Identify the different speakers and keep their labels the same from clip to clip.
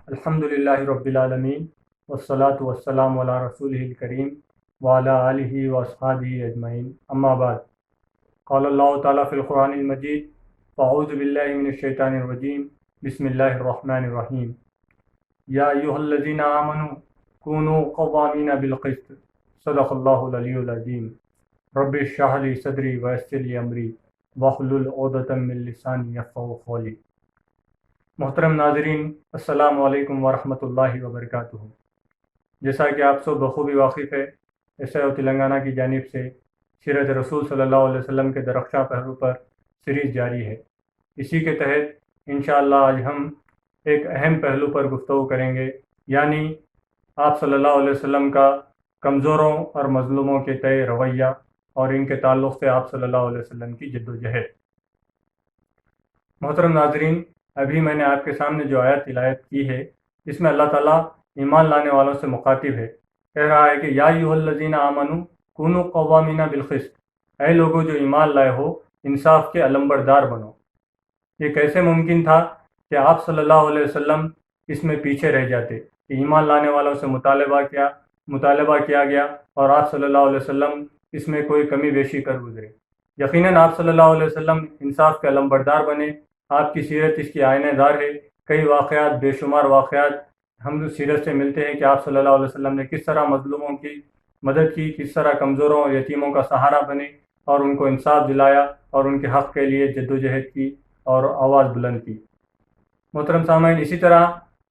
Speaker 1: الحمدللہ رب العالمین والصلاة والسلام علی رسولہ الکریم وعلی آلہ واصحابہ اجمعین، اما بعد۔ قال اللہ تعالیٰ فی القرآن المجید: اعوذ باللہ من الشیطان الرجیم، بسم اللہ الرحمن الرحیم۔ یا ایھا الذین آمنوا کونوا قوامین بالقسط، صدق اللہ العلی العظیم۔ رب اشرح لی صدری ویسر لی امری واحلل عقدۃ من لسانی یفقہوا قولی۔ محترم ناظرین، السلام علیکم ورحمۃ اللہ وبرکاتہ۔ جیسا کہ آپ سب بخوبی واقف ہے، SIO تلنگانہ کی جانب سے سیرت رسول صلی اللہ علیہ وسلم کے درخشاں پہلو پر سیریز جاری ہے۔ اسی کے تحت انشاءاللہ آج ہم ایک اہم پہلو پر گفتگو کریں گے، یعنی آپ صلی اللہ علیہ وسلم کا کمزوروں اور مظلوموں کے تئیں رویہ اور ان کے تعلق سے آپ صلی اللہ علیہ وسلم کی جد و جہد۔ محترم ناظرین، ابھی میں نے آپ کے سامنے جو آیت تلاوت کی ہے، اس میں اللہ تعالیٰ ایمان لانے والوں سے مخاطب ہے، کہہ رہا ہے کہ یا ایھا الذین آمنوا کونوا قوامین بالقسط، اے لوگوں جو ایمان لائے ہو، انصاف کے علمبردار بنو۔ یہ کیسے ممکن تھا کہ آپ صلی اللہ علیہ وسلم اس میں پیچھے رہ جاتے، کہ ایمان لانے والوں سے مطالبہ کیا گیا اور آپ صلی اللہ علیہ وسلم اس میں کوئی کمی بیشی کر گزرے۔ یقیناً آپ صلی اللہ علیہ وسلم انصاف کے علمبردار بنے، آپ کی سیرت اس کی آئینہ دار ہے۔ کئی واقعات، بے شمار واقعات ہم سیرت سے ملتے ہیں کہ آپ صلی اللہ علیہ وسلم نے کس طرح مظلوموں کی مدد کی، کس طرح کمزوروں اور یتیموں کا سہارا بنے اور ان کو انصاف دلایا اور ان کے حق کے لیے جد و جہد کی اور آواز بلند کی۔ محترم سامعین، اسی طرح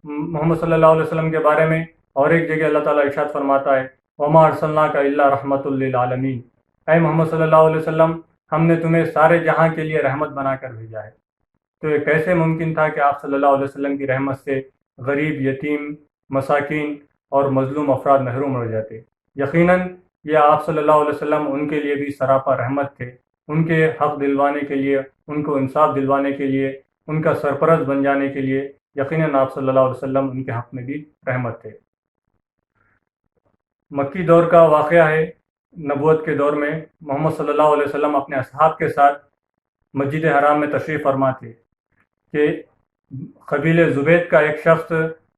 Speaker 1: محمد صلی اللہ علیہ وسلم کے بارے میں اور ایک جگہ اللہ تعالیٰ ارشاد فرماتا ہے: وَمَا أَرْسَلْنَاكَ إِلَّا رَحْمَةً لِّلْعَالَمِينَ، اے محمد صلی اللہ علیہ وسلم، ہم نے تمہیں سارے جہاں کے لیے رحمت بنا کر بھیجا ہے۔ تو یہ کیسے ممکن تھا کہ آپ صلی اللہ علیہ وسلم کی رحمت سے غریب، یتیم، مساکین اور مظلوم افراد محروم رہ جاتے؟ یقیناً یہ آپ صلی اللہ علیہ وسلم ان کے لیے بھی سراپا رحمت تھے، ان کے حق دلوانے کے لیے، ان کو انصاف دلوانے کے لیے، ان کا سرپرست بن جانے کے لیے یقیناً آپ صلی اللہ علیہ وسلم ان کے حق میں بھی رحمت تھے۔ مکی دور کا واقعہ ہے۔ نبوت کے دور میں محمد صلی اللہ علیہ وسلم اپنے اصحاب کے ساتھ مسجد حرام میں تشریف فرما تھے کہ قبیلہ زبید کا ایک شخص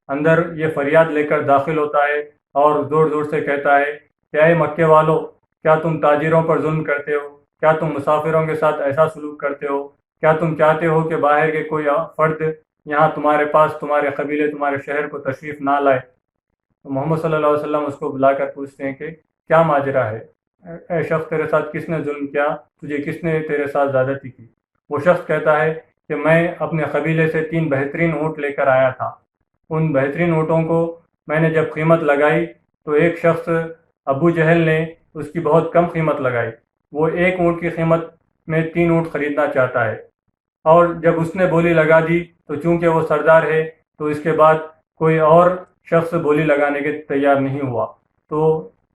Speaker 1: اندر یہ فریاد لے کر داخل ہوتا ہے اور زور زور سے کہتا ہے کہ اے مکے والو، کیا تم تاجروں پر ظلم کرتے ہو؟ کیا تم مسافروں کے ساتھ ایسا سلوک کرتے ہو؟ کیا تم چاہتے ہو کہ باہر کے کوئی فرد یہاں تمہارے پاس، تمہارے قبیلے، تمہارے شہر کو تشریف نہ لائے؟ تو محمد صلی اللہ علیہ وسلم اس کو بلا کر پوچھتے ہیں کہ کیا ماجرا ہے؟ اے شخص، تیرے ساتھ کس نے ظلم کیا؟ تجھے کس نے تیرے ساتھ زیادتی کی؟ وہ شخص کہتا ہے کہ میں اپنے قبیلے سے 3 بہترین اونٹ لے کر آیا تھا۔ ان بہترین اونٹوں کو میں نے جب قیمت لگائی تو ایک شخص ابو جہل نے اس کی بہت کم قیمت لگائی۔ وہ ایک اونٹ کی قیمت میں 3 اونٹ خریدنا چاہتا ہے، اور جب اس نے بولی لگا دی تو چونکہ وہ سردار ہے تو اس کے بعد کوئی اور شخص بولی لگانے کے تیار نہیں ہوا، تو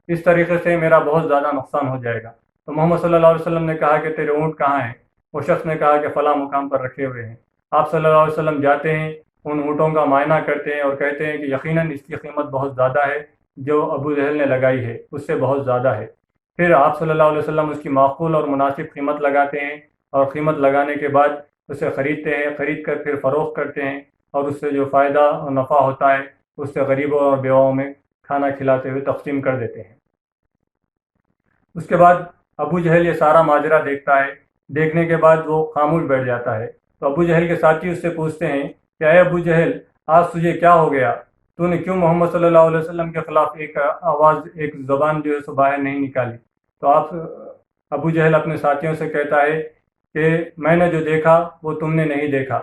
Speaker 1: اس طریقے سے میرا بہت زیادہ نقصان ہو جائے گا۔ تو محمد صلی اللہ علیہ وسلم نے کہا کہ تیرے اونٹ کہاں ہیں؟ وہ شخص نے کہا کہ فلاں مقام پر رکھے ہوئے ہیں۔ آپ صلی اللہ علیہ وسلم جاتے ہیں، ان اونٹوں کا معائنہ کرتے ہیں اور کہتے ہیں کہ یقیناً اس کی قیمت بہت زیادہ ہے، جو ابو جہل نے لگائی ہے اس سے بہت زیادہ ہے۔ پھر آپ صلی اللہ علیہ وسلم اس کی معقول اور مناسب قیمت لگاتے ہیں، اور قیمت لگانے کے بعد اسے خریدتے ہیں، خرید کر پھر فروخت کرتے ہیں، اور اس سے جو فائدہ اور نفع ہوتا ہے اس سے غریبوں اور بیواؤں میں کھانا کھلاتے ہوئے تقسیم کر دیتے ہیں۔ اس کے بعد ابو جہل یہ سارا ماجرا دیکھتا ہے۔ دیکھنے کے بعد وہ خاموش بیٹھ جاتا ہے۔ تو ابو جہل کے ساتھی اس سے پوچھتے ہیں کہ اے ابو جہل، آج تجھے کیا ہو گیا؟ تو نے کیوں محمد صلی اللہ علیہ وسلم کے خلاف ایک آواز، ایک زبان جو ہے سو باہر نہیں نکالی؟ تو ابو جہل اپنے ساتھیوں سے کہتا ہے کہ میں نے جو دیکھا وہ تم نے نہیں دیکھا۔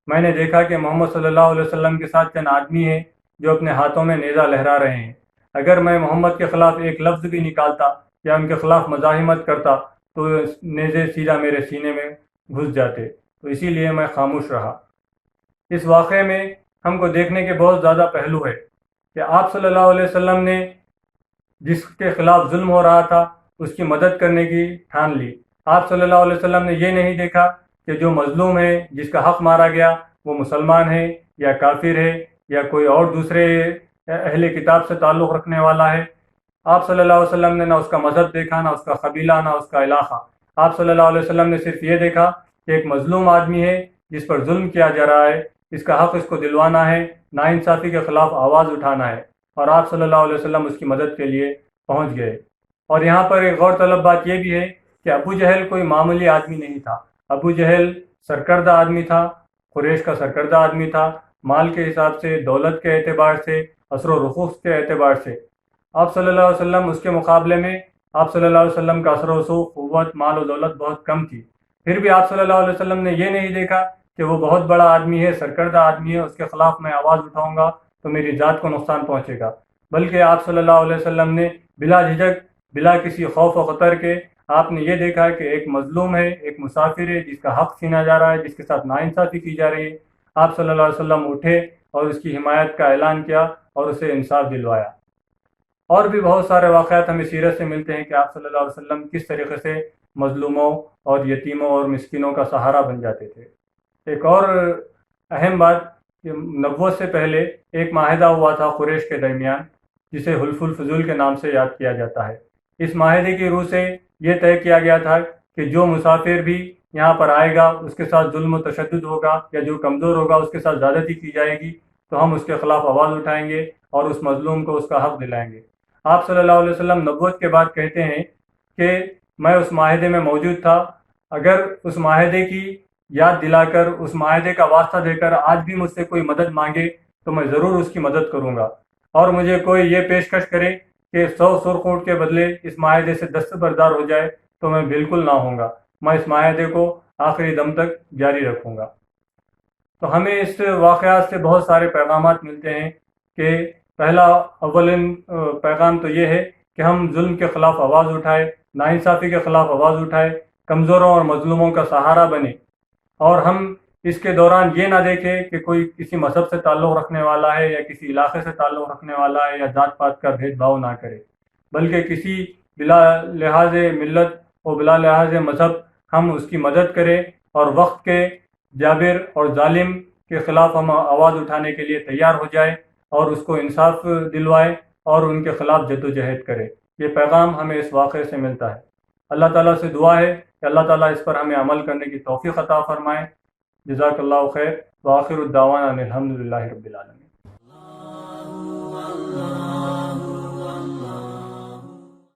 Speaker 1: میں نے دیکھا کہ محمد صلی اللہ علیہ وسلم کے ساتھ چند آدمی ہیں جو اپنے ہاتھوں میں نیزہ لہرا رہے ہیں۔ اگر میں محمد کے خلاف ایک لفظ بھی نکالتا یا ان کے خلاف مزاحمت کرتا تو نیزے سیدھا میرے سینے میں گھس جاتے، تو اسی لیے میں خاموش رہا۔ اس واقعے میں ہم کو دیکھنے کے بہت زیادہ پہلو ہے کہ آپ صلی اللہ علیہ وسلم نے جس کے خلاف ظلم ہو رہا تھا اس کی مدد کرنے کی ٹھان لی۔ آپ صلی اللہ علیہ وسلم نے یہ نہیں دیکھا کہ جو مظلوم ہے، جس کا حق مارا گیا، وہ مسلمان ہے یا کافر ہے یا کوئی اور دوسرے اہل کتاب سے تعلق رکھنے والا ہے۔ آپ صلی اللہ علیہ وسلم نے نہ اس کا مذہب دیکھا، نہ اس کا قبیلہ، نہ اس کا علاقہ. آپ صلی اللہ علیہ وسلم نے صرف یہ دیکھا کہ ایک مظلوم آدمی ہے جس پر ظلم کیا جا رہا ہے، اس کا حق اس کو دلوانا ہے، ناانصافی کے خلاف آواز اٹھانا ہے، اور آپ صلی اللہ علیہ وسلم اس کی مدد کے لیے پہنچ گئے. اور یہاں پر ایک غور طلب بات یہ بھی ہے کہ ابو جہل کوئی معمولی آدمی نہیں تھا. ابو جہل سرکردہ آدمی تھا، قریش کا سرکردہ آدمی تھا، مال کے حساب سے، دولت کے اعتبار سے، اثر و رسوخ کے اعتبار سے. آپ صلی اللہ علیہ وسلم اس کے مقابلے میں آپ صلی اللہ علیہ وسلم کا اثر و رسوخ، قوت، مال و دولت بہت کم تھی. پھر بھی آپ صلی اللہ علیہ وسلم نے یہ نہیں دیکھا کہ وہ بہت بڑا آدمی ہے، سرکردہ آدمی ہے، اس کے خلاف میں آواز اٹھاؤں گا تو میری ذات کو نقصان پہنچے گا. بلکہ آپ صلی اللہ علیہ وسلم نے بلا جھجک، بلا کسی خوف و خطر کے آپ نے یہ دیکھا کہ ایک مظلوم ہے، ایک مسافر ہے جس کا حق چھینا جا رہا ہے، جس کے ساتھ ناانصافی کی جا رہی ہے. آپ صلی اللہ علیہ وسلم اٹھے اور اس کی حمایت کا اعلان کیا اور اسے انصاف دلوایا. اور بھی بہت سارے واقعات ہمیں سیرت سے ملتے ہیں کہ آپ صلی اللہ علیہ وسلم کس طریقے سے مظلوموں اور یتیموں اور مسکینوں کا سہارا بن جاتے تھے. ایک اور اہم بات کہ نبوت سے پہلے ایک معاہدہ ہوا تھا قریش کے درمیان، جسے حلف الفضول کے نام سے یاد کیا جاتا ہے. اس معاہدے کی روح سے یہ طے کیا گیا تھا کہ جو مسافر بھی یہاں پر آئے گا اس کے ساتھ ظلم و تشدد ہوگا، یا جو کمزور ہوگا اس کے ساتھ زیادتی کی جائے گی، تو ہم اس کے خلاف آواز اٹھائیں گے اور اس مظلوم کو اس کا حق دلائیں گے. آپ صلی اللہ علیہ وسلم نبوت کے بعد کہتے ہیں کہ میں اس معاہدے میں موجود تھا. اگر اس معاہدے کی یاد دلا کر، اس معاہدے کا واسطہ دے کر آج بھی مجھ سے کوئی مدد مانگے تو میں ضرور اس کی مدد کروں گا. اور مجھے کوئی یہ پیشکش کرے کہ 100 سرخ اونٹ کے بدلے اس معاہدے سے دستبردار ہو جائے تو میں بالکل نہ ہوں گا. میں اس معاہدے کو آخری دم تک جاری رکھوں گا. تو ہمیں اس واقعات سے بہت سارے پیغامات ملتے ہیں کہ پہلا اولین پیغام تو یہ ہے کہ ہم ظلم کے خلاف آواز اٹھائے، ناانصافی کے خلاف آواز اٹھائے، کمزوروں اور مظلوموں کا سہارا بنے، اور ہم اس کے دوران یہ نہ دیکھیں کہ کوئی کسی مذہب سے تعلق رکھنے والا ہے یا کسی علاقے سے تعلق رکھنے والا ہے یا ذات پات کا بھید بھاؤ نہ کرے، بلکہ کسی بلا لحاظ ملت و بلا لحاظ مذہب ہم اس کی مدد کریں اور وقت کے جابر اور ظالم کے خلاف ہم آواز اٹھانے کے لیے تیار ہو جائے اور اس کو انصاف دلوائے اور ان کے خلاف جد و جہد کرے. یہ پیغام ہمیں اس واقعے سے ملتا ہے. اللہ تعالیٰ سے دعا ہے کہ اللہ تعالیٰ اس پر ہمیں عمل کرنے کی توفیق عطا فرمائے. جزاک اللہ خیر. وآخر الدعوانا الحمد للہ رب العالمین.